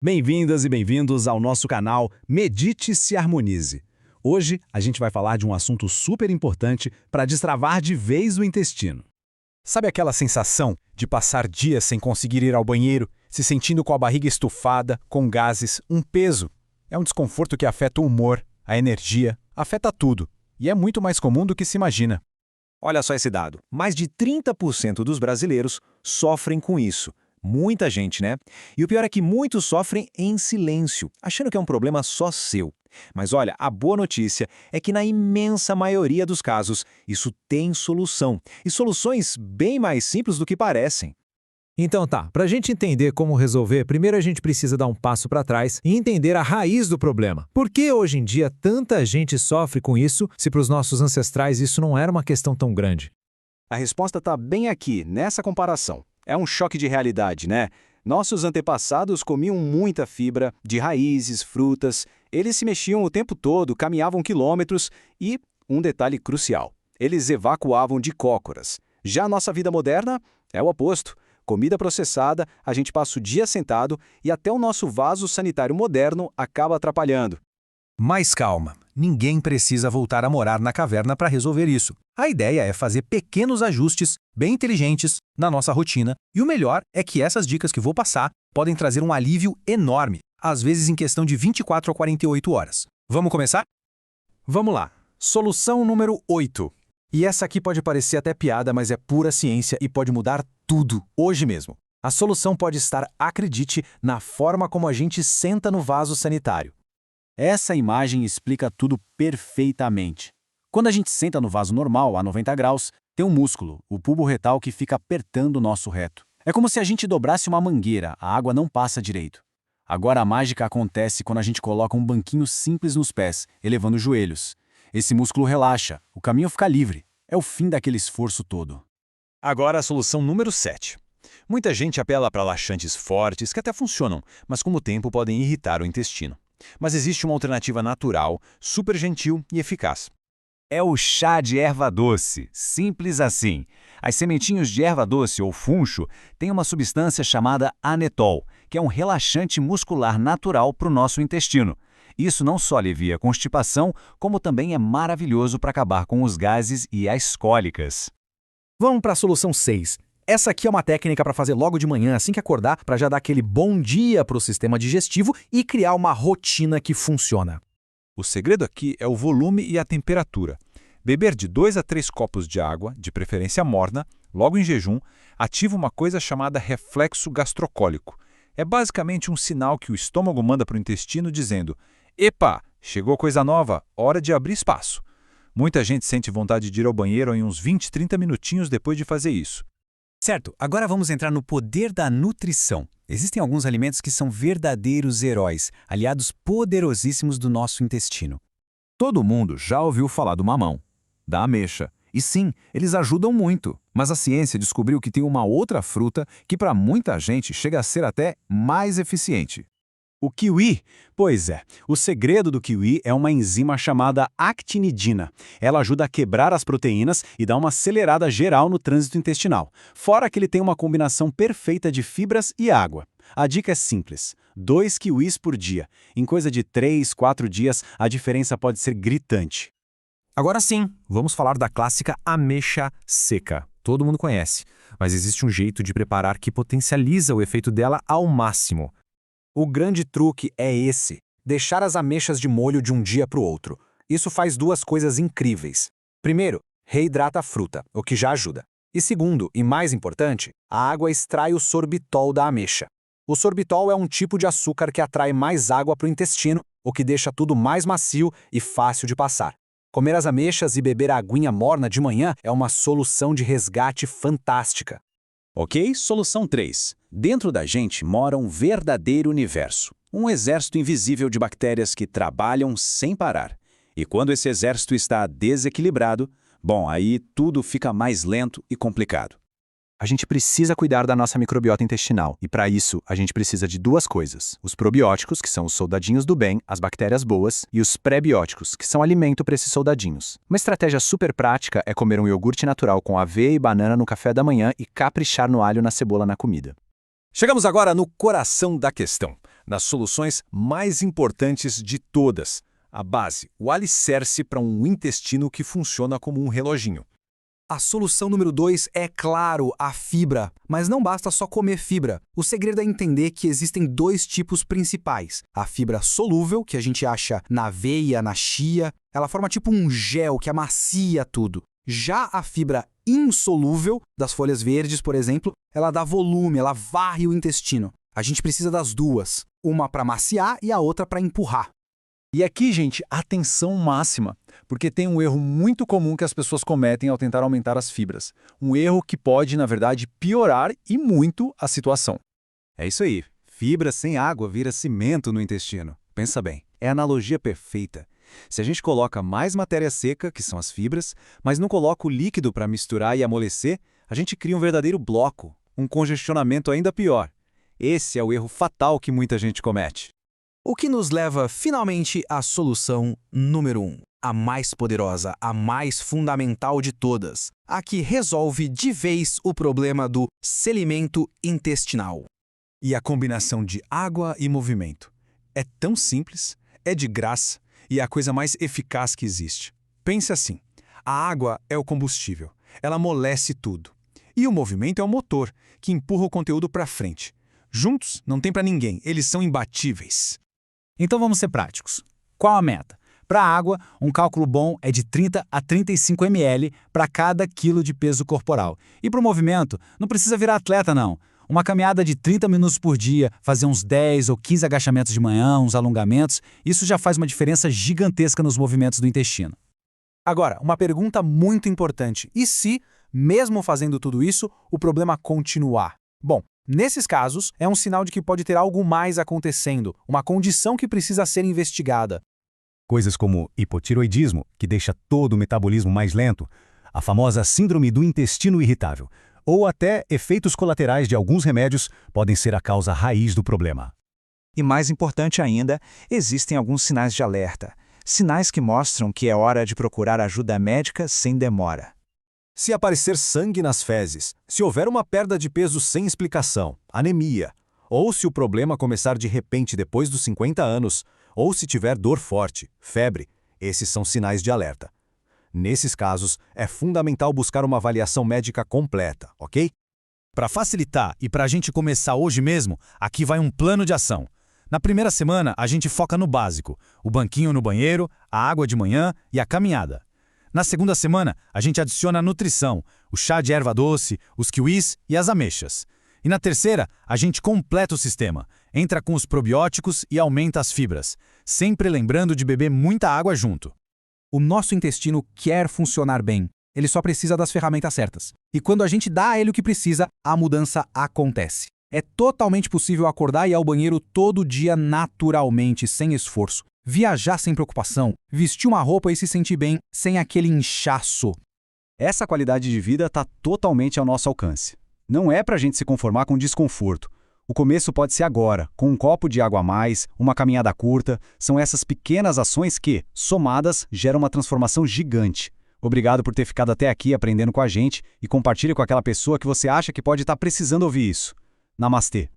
Bem-vindas e bem-vindos ao nosso canal Medite e se Harmonize. Hoje a gente vai falar de um assunto super importante para destravar de vez o intestino. Sabe aquela sensação de passar dias sem conseguir ir ao banheiro, se sentindo com a barriga estufada, com gases, um peso? É um desconforto que afeta o humor, a energia, afeta tudo. E é muito mais comum do que se imagina. Olha só esse dado. Mais de 30% dos brasileiros sofrem com isso. Muita gente, né? E o pior é que muitos sofrem em silêncio, achando que é um problema só seu. Mas olha, a boa notícia é que na imensa maioria dos casos, isso tem solução. E soluções bem mais simples do que parecem. Então tá, para a gente entender como resolver, primeiro a gente precisa dar um passo para trás e entender a raiz do problema. Por que hoje em dia tanta gente sofre com isso, se para os nossos ancestrais isso não era uma questão tão grande? A resposta está bem aqui, nessa comparação. É um choque de realidade, né? Nossos antepassados comiam muita fibra, de raízes, frutas, eles se mexiam o tempo todo, caminhavam quilômetros e, um detalhe crucial, eles evacuavam de cócoras. Já a nossa vida moderna é o oposto. Comida processada, a gente passa o dia sentado e até o nosso vaso sanitário moderno acaba atrapalhando. Mas calma, ninguém precisa voltar a morar na caverna para resolver isso. A ideia é fazer pequenos ajustes, bem inteligentes, na nossa rotina. E o melhor é que essas dicas que vou passar podem trazer um alívio enorme, às vezes em questão de 24 a 48 horas. Vamos começar? Vamos lá. Solução número 8. E essa aqui pode parecer até piada, mas é pura ciência e pode mudar tudo, hoje mesmo. A solução pode estar, acredite, na forma como a gente senta no vaso sanitário. Essa imagem explica tudo perfeitamente. Quando a gente senta no vaso normal, a 90 graus, tem um músculo, o bulbo retal, que fica apertando o nosso reto. É como se a gente dobrasse uma mangueira, a água não passa direito. Agora a mágica acontece quando a gente coloca um banquinho simples nos pés, elevando os joelhos. Esse músculo relaxa, o caminho fica livre. É o fim daquele esforço todo. Agora a solução número 7. Muita gente apela para laxantes fortes que até funcionam, mas com o tempo podem irritar o intestino. Mas existe uma alternativa natural, super gentil e eficaz. É o chá de erva doce, simples assim. As sementinhos de erva doce ou funcho têm uma substância chamada anetol, que é um relaxante muscular natural para o nosso intestino. Isso não só alivia a constipação, como também é maravilhoso para acabar com os gases e as cólicas. Vamos para a solução 6. Essa aqui é uma técnica para fazer logo de manhã, assim que acordar, para já dar aquele bom dia para o sistema digestivo e criar uma rotina que funciona. O segredo aqui é o volume e a temperatura. Beber de 2 a 3 copos de água, de preferência morna, logo em jejum, ativa uma coisa chamada reflexo gastrocólico. É basicamente um sinal que o estômago manda para o intestino dizendo: "Epa, chegou coisa nova, hora de abrir espaço." Muita gente sente vontade de ir ao banheiro em uns 20, 30 minutinhos depois de fazer isso. Certo, agora vamos entrar no poder da nutrição. Existem alguns alimentos que são verdadeiros heróis, aliados poderosíssimos do nosso intestino. Todo mundo já ouviu falar do mamão, da ameixa. E sim, eles ajudam muito. Mas a ciência descobriu que tem uma outra fruta que para muita gente chega a ser até mais eficiente. O kiwi? Pois é, o segredo do kiwi é uma enzima chamada actinidina. Ela ajuda a quebrar as proteínas e dá uma acelerada geral no trânsito intestinal. Fora que ele tem uma combinação perfeita de fibras e água. A dica é simples: 2 kiwis por dia. Em coisa de 3, 4 dias, a diferença pode ser gritante. Agora sim, vamos falar da clássica ameixa seca. Todo mundo conhece, mas existe um jeito de preparar que potencializa o efeito dela ao máximo. O grande truque é esse: deixar as ameixas de molho de um dia para o outro. Isso faz duas coisas incríveis. Primeiro, reidrata a fruta, o que já ajuda. E segundo, e mais importante, a água extrai o sorbitol da ameixa. O sorbitol é um tipo de açúcar que atrai mais água para o intestino, o que deixa tudo mais macio e fácil de passar. Comer as ameixas e beber a aguinha morna de manhã é uma solução de resgate fantástica. Ok? Solução 3. Dentro da gente mora um verdadeiro universo. Um exército invisível de bactérias que trabalham sem parar. E quando esse exército está desequilibrado, bom, aí tudo fica mais lento e complicado. A gente precisa cuidar da nossa microbiota intestinal, e para isso a gente precisa de duas coisas: os probióticos, que são os soldadinhos do bem, as bactérias boas, e os pré-bióticos, que são alimento para esses soldadinhos. Uma estratégia super prática é comer um iogurte natural com aveia e banana no café da manhã e caprichar no alho e na cebola na comida. Chegamos agora no coração da questão. das soluções mais importantes de todas. A base, o alicerce para um intestino que funciona como um reloginho. A solução número 2 é, claro, a fibra. Mas não basta só comer fibra. O segredo é entender que existem 2 tipos principais. A fibra solúvel, que a gente acha na aveia, na chia, ela forma tipo um gel que amacia tudo. Já a fibra insolúvel, das folhas verdes, por exemplo, ela dá volume, ela varre o intestino. A gente precisa das duas. Uma para maciar e a outra para empurrar. E aqui, gente, atenção máxima, porque tem um erro muito comum que as pessoas cometem ao tentar aumentar as fibras. Um erro que pode, na verdade, piorar e muito a situação. É isso aí. Fibra sem água vira cimento no intestino. Pensa bem, é a analogia perfeita. Se a gente coloca mais matéria seca, que são as fibras, mas não coloca o líquido para misturar e amolecer, a gente cria um verdadeiro bloco, um congestionamento ainda pior. Esse é o erro fatal que muita gente comete. O que nos leva finalmente à solução número 1, a mais poderosa, a mais fundamental de todas, a que resolve de vez o problema do selimento intestinal. E a combinação de água e movimento. É tão simples, é de graça e é a coisa mais eficaz que existe. Pense assim, a água é o combustível, ela amolece tudo. E o movimento é o motor, que empurra o conteúdo para frente. Juntos, não tem para ninguém, eles são imbatíveis. Então vamos ser práticos. Qual a meta? Para a água, um cálculo bom é de 30 a 35 ml para cada quilo de peso corporal. E para o movimento, não precisa virar atleta não. Uma caminhada de 30 minutos por dia, fazer uns 10 ou 15 agachamentos de manhã, uns alongamentos, isso já faz uma diferença gigantesca nos movimentos do intestino. Agora, uma pergunta muito importante. E se, mesmo fazendo tudo isso, o problema continuar? Bom, nesses casos, é um sinal de que pode ter algo mais acontecendo, uma condição que precisa ser investigada. Coisas como hipotiroidismo, que deixa todo o metabolismo mais lento, a famosa síndrome do intestino irritável, ou até efeitos colaterais de alguns remédios podem ser a causa raiz do problema. E mais importante ainda, existem alguns sinais de alerta. Sinais que mostram que é hora de procurar ajuda médica sem demora. Se aparecer sangue nas fezes, se houver uma perda de peso sem explicação, anemia, ou se o problema começar de repente depois dos 50 anos, ou se tiver dor forte, febre, esses são sinais de alerta. Nesses casos, é fundamental buscar uma avaliação médica completa, ok? Para facilitar e para a gente começar hoje mesmo, aqui vai um plano de ação. Na primeira semana, a gente foca no básico, o banquinho no banheiro, a água de manhã e a caminhada. Na segunda semana, a gente adiciona a nutrição, o chá de erva doce, os kiwis e as ameixas. E na terceira, a gente completa o sistema, entra com os probióticos e aumenta as fibras, sempre lembrando de beber muita água junto. O nosso intestino quer funcionar bem, ele só precisa das ferramentas certas. E quando a gente dá a ele o que precisa, a mudança acontece. É totalmente possível acordar e ir ao banheiro todo dia naturalmente, sem esforço. Viajar sem preocupação, vestir uma roupa e se sentir bem sem aquele inchaço. Essa qualidade de vida está totalmente ao nosso alcance. Não é para a gente se conformar com desconforto. O começo pode ser agora, com um copo de água a mais, uma caminhada curta. São essas pequenas ações que, somadas, geram uma transformação gigante. Obrigado por ter ficado até aqui aprendendo com a gente e compartilhe com aquela pessoa que você acha que pode estar precisando ouvir isso. Namastê!